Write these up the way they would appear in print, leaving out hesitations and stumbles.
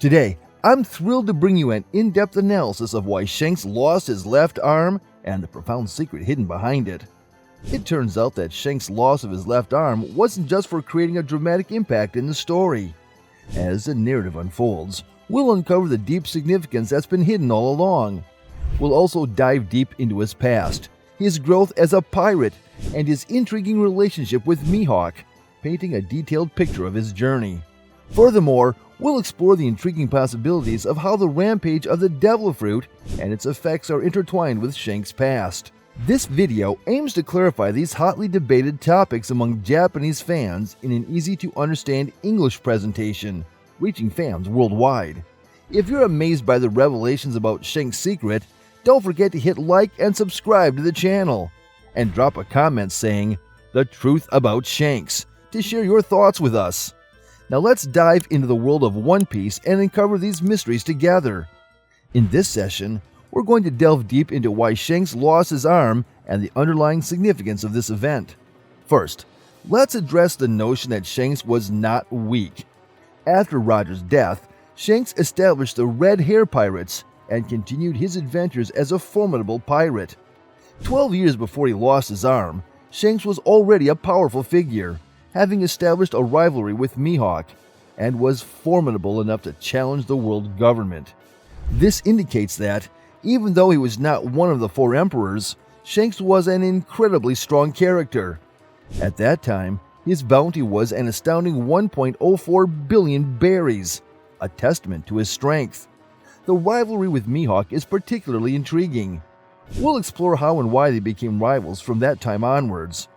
Today, I'm thrilled to bring you an in-depth analysis of why Shanks lost his left arm and the profound secret hidden behind it. It turns out that Shanks' loss of his left arm wasn't just for creating a dramatic impact in the story. As the narrative unfolds, we'll uncover the deep significance that's been hidden all along. We'll also dive deep into his past, his growth as a pirate, and his intriguing relationship with Mihawk, painting a detailed picture of his journey. Furthermore, we'll explore the intriguing possibilities of how the rampage of the Devil Fruit and its effects are intertwined with Shanks' past. This video aims to clarify these hotly debated topics among Japanese fans in an easy-to-understand English presentation, reaching fans worldwide. If you're amazed by the revelations about Shanks' secret, don't forget to hit like and subscribe to the channel, and drop a comment saying, "The truth about Shanks," to share your thoughts with us. Now let's dive into the world of One Piece and uncover these mysteries together. In this session, we're going to delve deep into why Shanks lost his arm and the underlying significance of this event. First, let's address the notion that Shanks was not weak. After Roger's death, Shanks established the Red Hair Pirates and continued his adventures as a formidable pirate. 12 years before he lost his arm, Shanks was already a powerful figure, having established a rivalry with Mihawk, and was formidable enough to challenge the world government. This indicates that, even though he was not one of the four emperors, Shanks was an incredibly strong character. At that time, his bounty was an astounding 1.04 billion berries, a testament to his strength. The rivalry with Mihawk is particularly intriguing. We'll explore how and why they became rivals from that time onwards.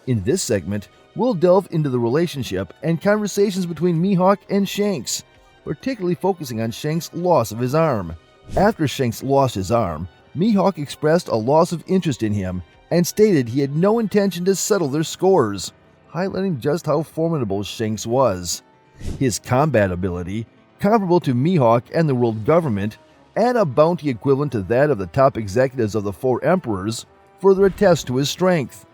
In this segment, we'll delve into the relationship and conversations between Mihawk and Shanks, particularly focusing on Shanks' loss of his arm. After Shanks lost his arm, Mihawk expressed a loss of interest in him and stated he had no intention to settle their scores, highlighting just how formidable Shanks was. His combat ability, comparable to Mihawk and the world government, and a bounty equivalent to that of the top executives of the four emperors, further attest to his strength.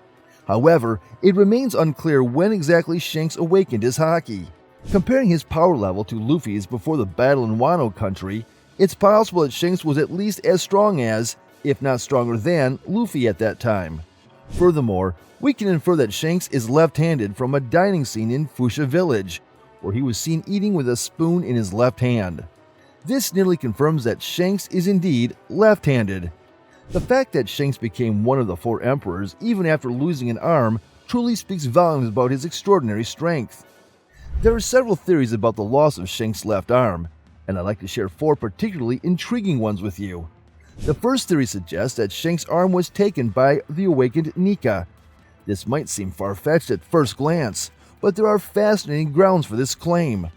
However, it remains unclear when exactly Shanks awakened his haki. Comparing his power level to Luffy's before the battle in Wano country, it's possible that Shanks was at least as strong as, if not stronger than, Luffy at that time. Furthermore, we can infer that Shanks is left-handed from a dining scene in Fuchsia Village, where he was seen eating with a spoon in his left hand. This nearly confirms that Shanks is indeed left-handed. The fact that Shanks became one of the four emperors even after losing an arm truly speaks volumes about his extraordinary strength. There are several theories about the loss of Shanks' left arm, and I'd like to share four particularly intriguing ones with you. The first theory suggests that Shanks' arm was taken by the awakened Nika. This might seem far-fetched at first glance, but there are fascinating grounds for this claim.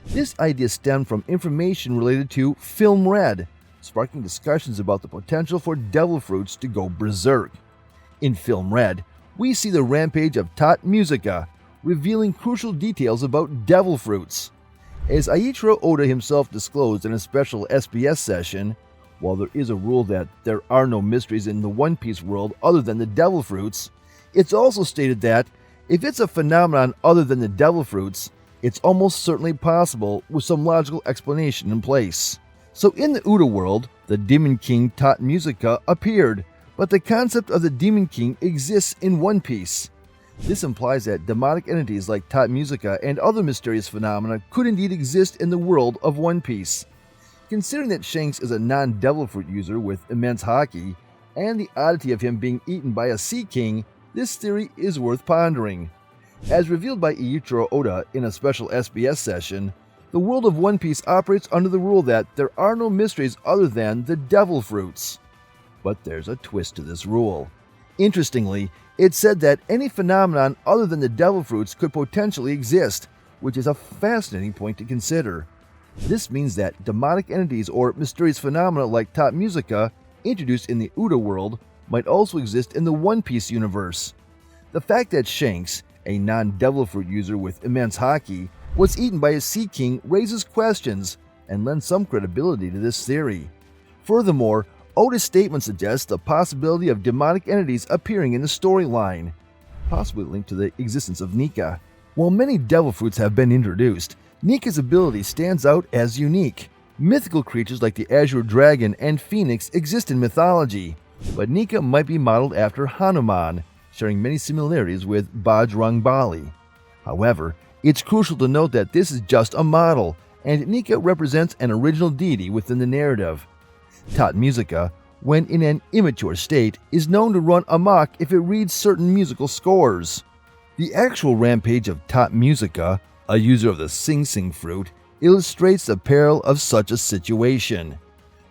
This idea stemmed from information related to Film Red, sparking discussions about the potential for devil fruits to go berserk. In Film Red, we see the rampage of Tot Musica, revealing crucial details about devil fruits. As Eiichiro Oda himself disclosed in a special SBS session, while there is a rule that there are no mysteries in the One Piece world other than the devil fruits, it's also stated that if it's a phenomenon other than the devil fruits, it's almost certainly possible with some logical explanation in place. So in the Uda world, the Demon King Tot Musica appeared, but the concept of the Demon King exists in One Piece. This implies that demonic entities like Tot Musica and other mysterious phenomena could indeed exist in the world of One Piece. Considering that Shanks is a non-devil fruit user with immense haki, and the oddity of him being eaten by a Sea King, this theory is worth pondering. As revealed by Eiichiro Oda in a special SBS session, the world of One Piece operates under the rule that there are no mysteries other than the devil fruits. But there's a twist to this rule. Interestingly, it's said that any phenomenon other than the devil fruits could potentially exist, which is a fascinating point to consider. This means that demonic entities or mysterious phenomena like Tot Musica, introduced in the Uda world, might also exist in the One Piece universe. The fact that Shanks, a non-devil fruit user with immense haki, was eaten by a Sea King raises questions and lends some credibility to this theory. Furthermore, Oda's statement suggests the possibility of demonic entities appearing in the storyline, possibly linked to the existence of Nika. While many devil fruits have been introduced, Nika's ability stands out as unique. Mythical creatures like the Azure Dragon and Phoenix exist in mythology, but Nika might be modeled after Hanuman, sharing many similarities with Bajrang Bali. However, it's crucial to note that this is just a model, and Nika represents an original deity within the narrative. Tot Musica, when in an immature state, is known to run amok if it reads certain musical scores. The actual rampage of Tot Musica, a user of the Sing Sing fruit, illustrates the peril of such a situation.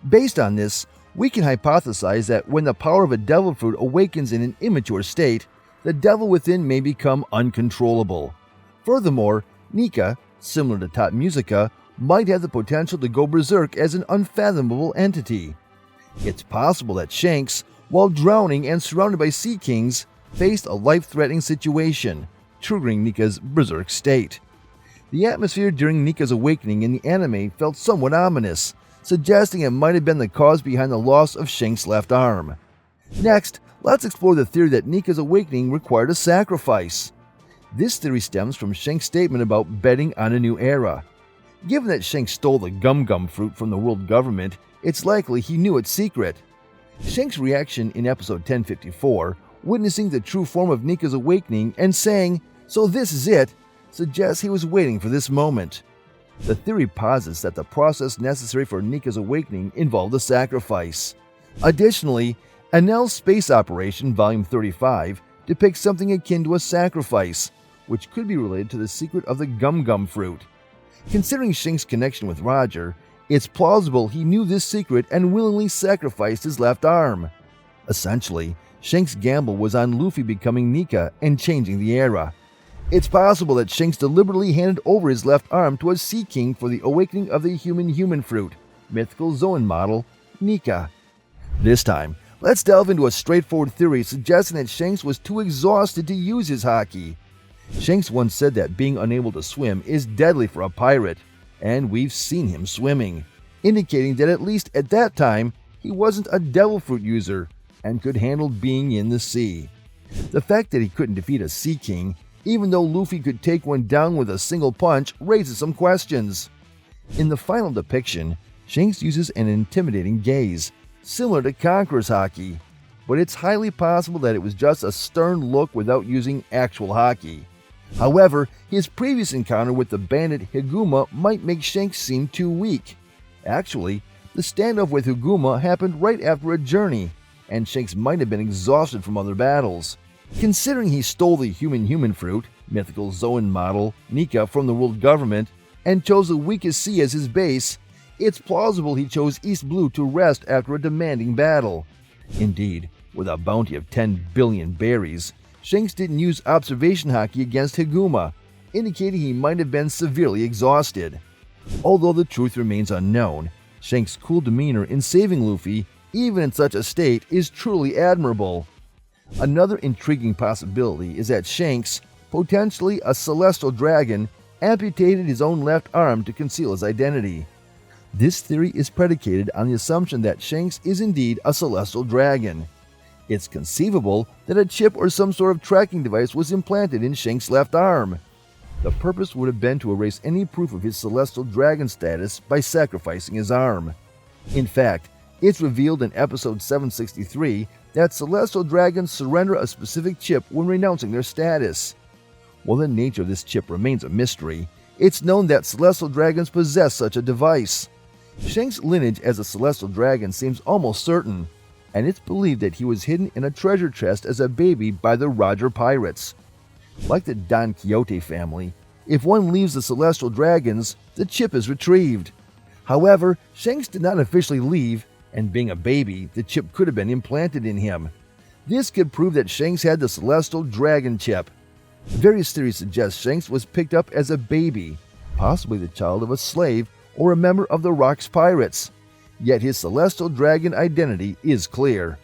Based on this, we can hypothesize that when the power of a devil fruit awakens in an immature state, the devil within may become uncontrollable. Furthermore, Nika, similar to Tot Musica, might have the potential to go berserk as an unfathomable entity. It's possible that Shanks, while drowning and surrounded by sea kings, faced a life-threatening situation, triggering Nika's berserk state. The atmosphere during Nika's awakening in the anime felt somewhat ominous, suggesting it might have been the cause behind the loss of Shanks' left arm. Next, let's explore the theory that Nika's awakening required a sacrifice. This theory stems from Shanks' statement about betting on a new era. Given that Shanks stole the Gum Gum fruit from the world government, it's likely he knew its secret. Shanks' reaction in episode 1054, witnessing the true form of Nika's awakening and saying, "So this is it," suggests he was waiting for this moment. The theory posits that the process necessary for Nika's awakening involved a sacrifice. Additionally, Enel's Space Operation Volume 35 depicts something akin to a sacrifice, which could be related to the secret of the Gum Gum fruit. Considering Shanks' connection with Roger, it's plausible he knew this secret and willingly sacrificed his left arm. Essentially, Shanks' gamble was on Luffy becoming Nika and changing the era. It's possible that Shanks deliberately handed over his left arm to a Sea King for the awakening of the human fruit, mythical Zoan model, Nika. This time, let's delve into a straightforward theory suggesting that Shanks was too exhausted to use his haki. Shanks once said that being unable to swim is deadly for a pirate, and we've seen him swimming, indicating that at least at that time, he wasn't a devil fruit user and could handle being in the sea. The fact that he couldn't defeat a Sea King, even though Luffy could take one down with a single punch, raises some questions. In the final depiction, Shanks uses an intimidating gaze, similar to Conqueror's haki, but it's highly possible that it was just a stern look without using actual haki. However, his previous encounter with the bandit Higuma might make Shanks seem too weak. Actually, the standoff with Higuma happened right after a journey, and Shanks might have been exhausted from other battles. Considering he stole the human fruit, mythical Zoan model, Nika, from the world government, and chose the weakest sea as his base, it's plausible he chose East Blue to rest after a demanding battle. Indeed, with a bounty of 10 billion berries, Shanks didn't use observation haki against Higuma, indicating he might have been severely exhausted. Although the truth remains unknown, Shanks' cool demeanor in saving Luffy, even in such a state, is truly admirable. Another intriguing possibility is that Shanks, potentially a celestial dragon, amputated his own left arm to conceal his identity. This theory is predicated on the assumption that Shanks is indeed a celestial dragon. It's conceivable that a chip or some sort of tracking device was implanted in Shanks' left arm. The purpose would have been to erase any proof of his celestial dragon status by sacrificing his arm. In fact, it's revealed in episode 763 that celestial dragons surrender a specific chip when renouncing their status. While the nature of this chip remains a mystery, it's known that celestial dragons possess such a device. Shanks' lineage as a celestial dragon seems almost certain, and it's believed that he was hidden in a treasure chest as a baby by the Roger pirates. Like the Don Quixote family, if one leaves the celestial dragons, the chip is retrieved. However, Shanks did not officially leave, and being a baby, the chip could have been implanted in him. This could prove that Shanks had the celestial dragon chip. Various theories suggest Shanks was picked up as a baby, possibly the child of a slave or a member of the Rocks pirates. Yet his celestial dragon identity is clear.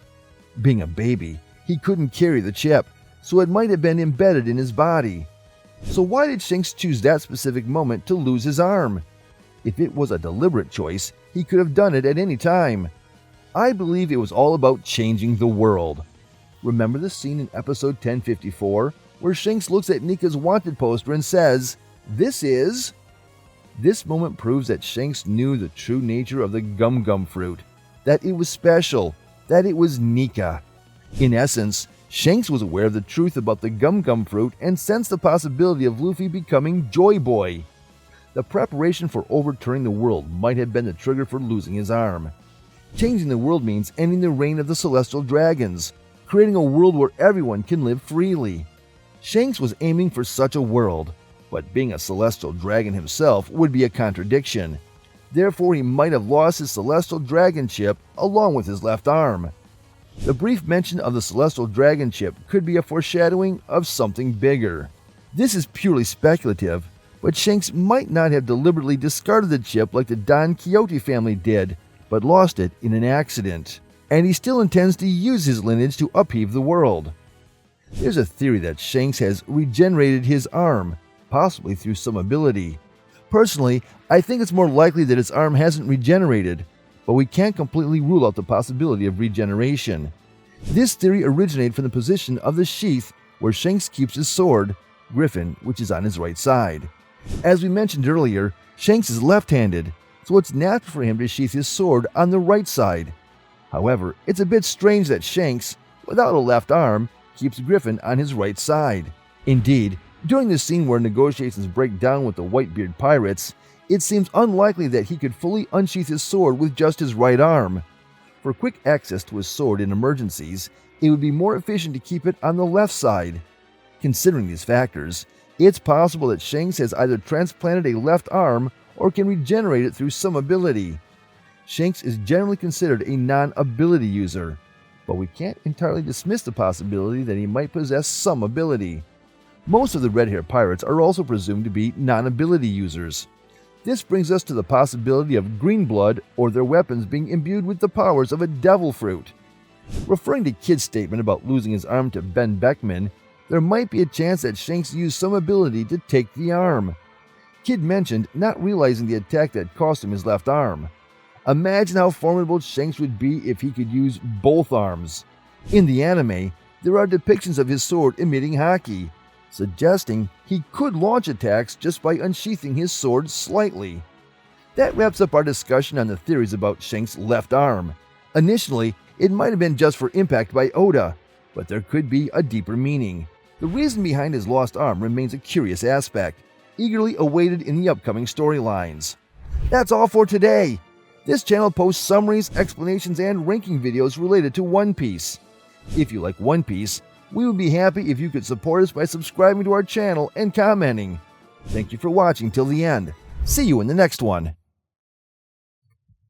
Being a baby, he couldn't carry the chip, so it might have been embedded in his body. So why did Shanks choose that specific moment to lose his arm? If it was a deliberate choice, he could have done it at any time. I believe it was all about changing the world. Remember the scene in episode 1054 where Shanks looks at Nika's wanted poster and says, "This is..." This moment proves that Shanks knew the true nature of the Gum Gum fruit, that it was special, that it was Nika. In essence, Shanks was aware of the truth about the Gum Gum fruit and sensed the possibility of Luffy becoming Joy Boy. The preparation for overturning the world might have been the trigger for losing his arm. Changing the world means ending the reign of the Celestial Dragons, creating a world where everyone can live freely. Shanks was aiming for such a world, but being a Celestial Dragon himself would be a contradiction. Therefore, he might have lost his Celestial Dragon chip along with his left arm. The brief mention of the Celestial Dragon chip could be a foreshadowing of something bigger. This is purely speculative, but Shanks might not have deliberately discarded the chip like the Don Quixote family did, but lost it in an accident. And he still intends to use his lineage to upheave the world. There's a theory that Shanks has regenerated his arm, possibly through some ability. Personally, I think it's more likely that his arm hasn't regenerated, but we can't completely rule out the possibility of regeneration. This theory originated from the position of the sheath where Shanks keeps his sword, Griffin, which is on his right side. As we mentioned earlier, Shanks is left-handed, so it's natural for him to sheath his sword on the right side. However, it's a bit strange that Shanks, without a left arm, keeps Griffin on his right side. Indeed, during the scene where negotiations break down with the Whitebeard pirates, it seems unlikely that he could fully unsheath his sword with just his right arm. For quick access to his sword in emergencies, it would be more efficient to keep it on the left side. Considering these factors, it's possible that Shanks has either transplanted a left arm or can regenerate it through some ability. Shanks is generally considered a non-ability user, but we can't entirely dismiss the possibility that he might possess some ability. Most of the Red Hair Pirates are also presumed to be non-ability users. This brings us to the possibility of green blood or their weapons being imbued with the powers of a devil fruit. Referring to Kid's statement about losing his arm to Ben Beckman, there might be a chance that Shanks used some ability to take the arm. Kid mentioned not realizing the attack that cost him his left arm. Imagine how formidable Shanks would be if he could use both arms. In the anime, there are depictions of his sword emitting haki, suggesting he could launch attacks just by unsheathing his sword slightly. That wraps up our discussion on the theories about Shanks' left arm. Initially, it might have been just for impact by Oda, but there could be a deeper meaning. The reason behind his lost arm remains a curious aspect, eagerly awaited in the upcoming storylines. That's all for today. This channel posts summaries, explanations, and ranking videos related to One Piece. If you like One Piece, we would be happy if you could support us by subscribing to our channel and commenting. Thank you for watching till the end. See you in the next one.